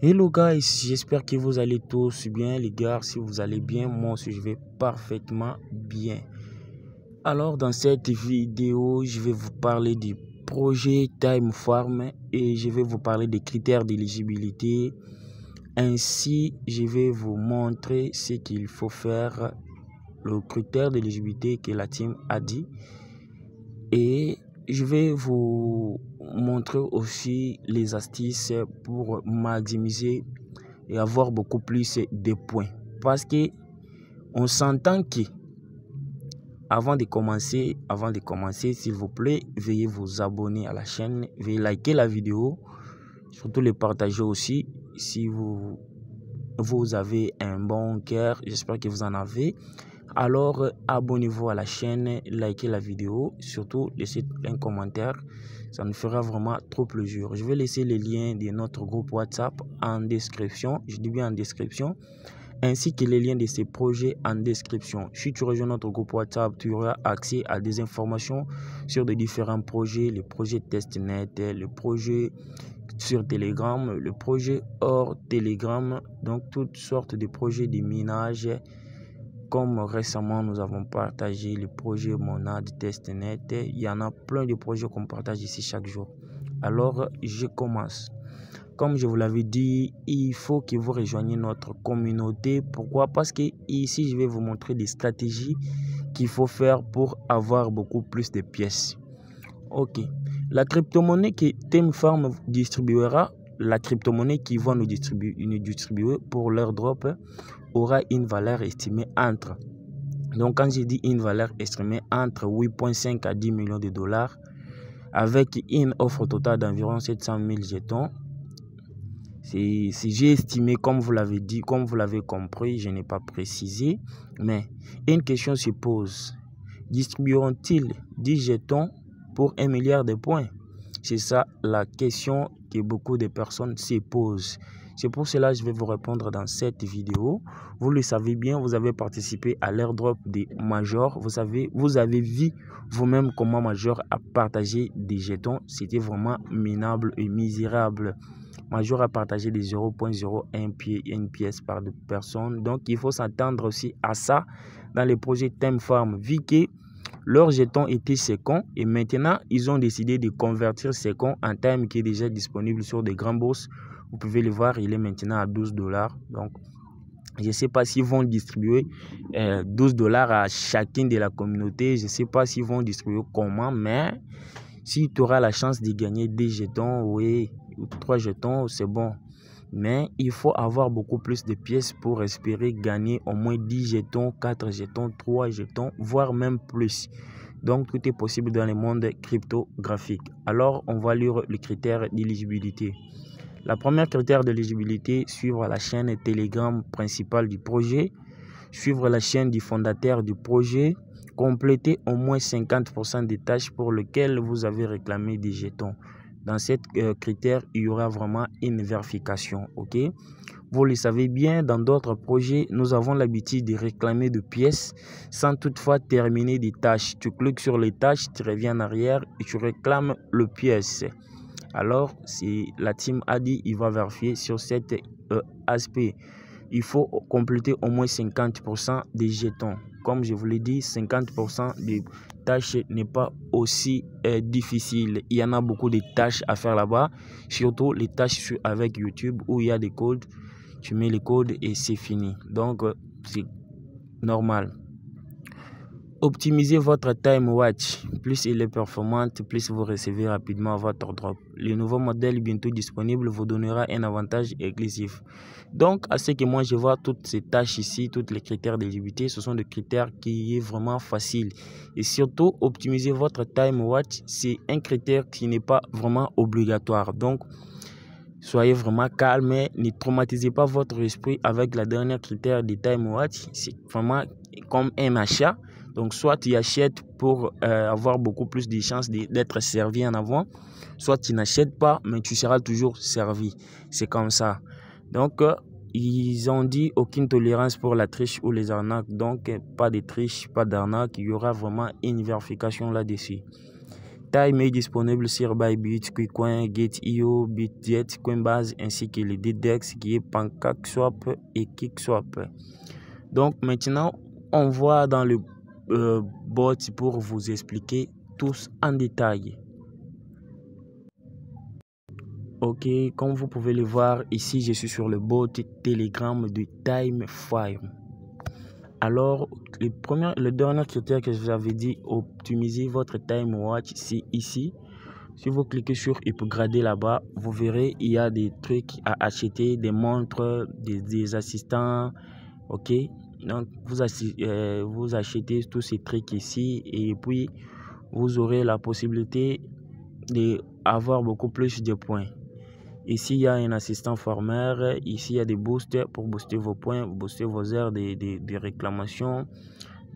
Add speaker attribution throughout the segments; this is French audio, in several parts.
Speaker 1: Hello guys, j'espère que vous allez tous bien les gars. Si vous allez bien, moi aussi je vais parfaitement bien. Alors dans cette vidéo, je vais vous parler du projet Time Farm et je vais vous parler des critères d'éligibilité. Ainsi, je vais vous montrer ce qu'il faut faire, le critère d'éligibilité que la team a dit. Et je vais vous montrer aussi les astuces pour maximiser et avoir beaucoup plus de points. Parce que on s'entend que avant de commencer, s'il vous plaît, veuillez vous abonner à la chaîne, veuillez liker la vidéo, surtout le partager aussi si vous avez un bon cœur. J'espère que vous en avez. Alors, abonnez-vous à la chaîne, likez la vidéo, surtout laissez un commentaire, ça nous fera vraiment trop plaisir. Je vais laisser les liens de notre groupe WhatsApp en description, je dis bien en description, ainsi que les liens de ces projets en description. Si tu rejoins notre groupe WhatsApp, tu auras accès à des informations sur de différents projets, les projets testnet, le projet sur Telegram, le projet hors Telegram, donc toutes sortes de projets de minage. Comme récemment, nous avons partagé le projet Monad Testnet. Il y en a plein de projets qu'on partage ici chaque jour. Alors, je commence. Comme je vous l'avais dit, il faut que vous rejoigniez notre communauté. Pourquoi? Parce que ici, je vais vous montrer des stratégies qu'il faut faire pour avoir beaucoup plus de pièces. Ok. La crypto-monnaie que Time Farm distribuera, la crypto-monnaie qu'ils vont nous distribuer pour leur drop, aura une valeur estimée entre, donc quand j'ai dit une valeur estimée entre 8,5 à 10 millions de dollars, avec une offre totale d'environ 700 000 jetons. Si j'ai estimé, comme vous l'avez dit, comme vous l'avez compris, je n'ai pas précisé, mais une question se pose: distribueront-ils 10 jetons pour 1 milliard de points? C'est ça la question que beaucoup de personnes se posent. C'est pour cela que je vais vous répondre dans cette vidéo. Vous le savez bien, vous avez participé à l'airdrop des Major. Vous avez vu vous-même comment Major a partagé des jetons. C'était vraiment minable et misérable. Major a partagé des 0,01 pièce par personne. Donc, il faut s'attendre aussi à ça dans les projets Time Farm. Vu que leurs jetons étaient séquents et maintenant, ils ont décidé de convertir séquents en Time qui est déjà disponible sur des grandes bourses. Vous pouvez le voir, il est maintenant à 12 $. Donc, je ne sais pas s'ils vont distribuer 12 $ à chacune de la communauté. Je ne sais pas s'ils vont distribuer comment, mais si tu auras la chance de gagner des jetons, oui, ou 3 jetons, c'est bon. Mais il faut avoir beaucoup plus de pièces pour espérer gagner au moins 10 jetons, 4 jetons, 3 jetons, voire même plus. Donc, tout est possible dans le monde cryptographique. Alors, on va lire les critères d'éligibilité. La première critère d'éligibilité, suivre la chaîne Telegram principale du projet, suivre la chaîne du fondateur du projet, compléter au moins 50% des tâches pour lesquelles vous avez réclamé des jetons. Dans cette critère, il y aura vraiment une vérification, ok? Vous le savez bien, dans d'autres projets, nous avons l'habitude de réclamer des pièces sans toutefois terminer des tâches. Tu cliques sur les tâches, tu reviens en arrière et tu réclames le pièce. Alors, si la team a dit, il va vérifier sur cet aspect. Il faut compléter au moins 50% des jetons. Comme je vous l'ai dit, 50% des tâches n'est pas aussi difficile. Il y en a beaucoup de tâches à faire là-bas. Surtout les tâches avec YouTube où il y a des codes. Tu mets les codes et c'est fini. Donc, c'est normal. Optimisez votre time watch. Plus il est performant, plus vous recevez rapidement votre drop. Le nouveau modèle bientôt disponible vous donnera un avantage exclusif. Donc, à ce que moi je vois toutes ces tâches ici, tous les critères d'éligibilité, ce sont des critères qui est vraiment facile. Et surtout, optimiser votre time watch, c'est un critère qui n'est pas vraiment obligatoire. Donc, soyez vraiment calme et ne traumatisez pas votre esprit avec la dernière critère de time watch. C'est vraiment comme un achat. Donc, soit tu achètes pour avoir beaucoup plus de chances d'être servi en avant, soit tu n'achètes pas, mais tu seras toujours servi. C'est comme ça. Donc, ils ont dit aucune tolérance pour la triche ou les arnaques. Donc, pas de triche, pas d'arnaque. Il y aura vraiment une vérification là-dessus. Time est disponible sur Bybit, KuCoin, Gate.io, Bitget, Coinbase ainsi que les DDEX qui est PancakeSwap et KickSwap. Donc maintenant, on voit dans le bot pour vous expliquer tous en détail. Ok, comme vous pouvez le voir ici, je suis sur le bot Telegram de TimeFire. Alors, le dernier critère que je vous avais dit, optimiser votre time watch, c'est ici. Si vous cliquez sur upgrader là-bas, vous verrez, il y a des trucs à acheter, des montres, des assistants. Ok, donc vous achetez tous ces trucs ici et puis vous aurez la possibilité d'avoir beaucoup plus de points. Ici, il y a un assistant farmer. Ici, il y a des boosters pour booster vos points, booster vos heures de réclamation.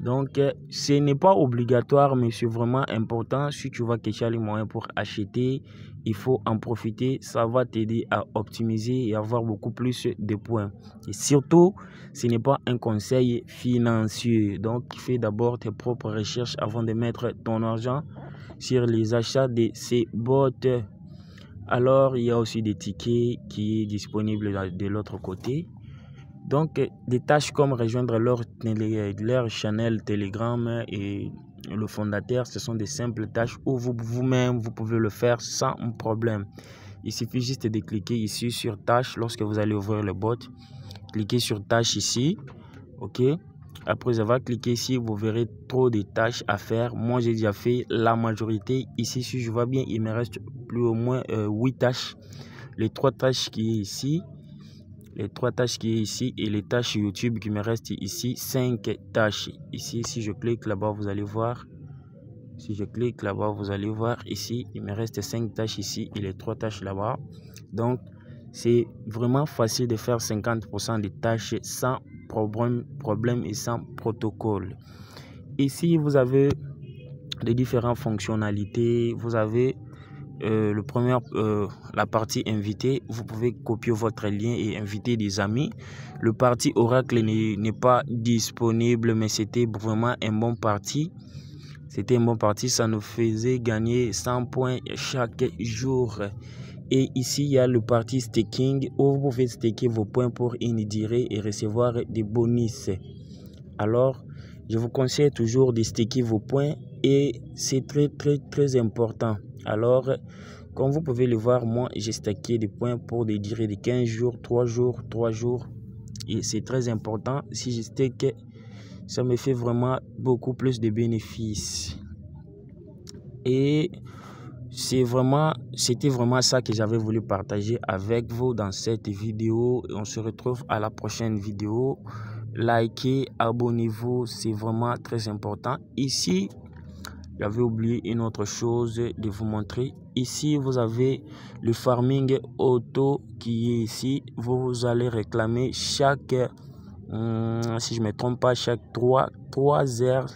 Speaker 1: Donc, ce n'est pas obligatoire, mais c'est vraiment important. Si tu vas chercher les moyens pour acheter, il faut en profiter. Ça va t'aider à optimiser et avoir beaucoup plus de points. Et surtout, ce n'est pas un conseil financier. Donc, fais d'abord tes propres recherches avant de mettre ton argent sur les achats de ces bots. Alors, il y a aussi des tickets qui est disponible de l'autre côté. Donc, des tâches comme rejoindre leur channel Telegram et le fondateur, ce sont des simples tâches où vous-même, vous pouvez le faire sans problème. Il suffit juste de cliquer ici sur tâches lorsque vous allez ouvrir le bot. Cliquez sur tâches ici. OK. Après avoir cliqué ici, vous verrez trop de tâches à faire. Moi, j'ai déjà fait la majorité. Ici, si je vois bien, il me reste plus ou moins 8 tâches. Les 3 tâches qui est ici. Les 3 tâches qui est ici et les tâches YouTube qui me restent ici. 5 tâches. Ici, si je clique là-bas, vous allez voir. Si je clique là-bas, vous allez voir ici. Il me reste 5 tâches ici et les 3 tâches là-bas. Donc, c'est vraiment facile de faire 50% des tâches sans problème et sans protocole. Ici, vous avez les différentes fonctionnalités. Vous avez la partie invité. Vous pouvez copier votre lien et inviter des amis. Le parti Oracle n'est pas disponible, mais c'était vraiment un bon parti. C'était un bon parti. Ça nous faisait gagner 100 points chaque jour. Et ici, il y a le parti staking où vous pouvez staker vos points pour une durée et recevoir des bonus. Alors, je vous conseille toujours de staker vos points et c'est très important. Alors, comme vous pouvez le voir, moi, j'ai stacké des points pour des durées de 15 jours, 3 jours. Et c'est très important. Si je stake, ça me fait vraiment beaucoup plus de bénéfices. Et c'était vraiment ça que j'avais voulu partager avec vous dans cette vidéo. On se retrouve à la prochaine vidéo. Likez, abonnez-vous, c'est vraiment très important. Ici, j'avais oublié une autre chose de vous montrer. Ici, vous avez le farming auto qui est ici. Vous allez réclamer chaque, si je ne me trompe pas, chaque 3 heures.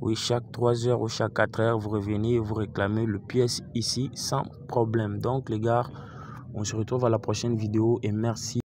Speaker 1: Oui, chaque 3 heures ou chaque 4 heures, vous revenez et vous réclamez le pièce ici sans problème. Donc, les gars, on se retrouve à la prochaine vidéo et merci.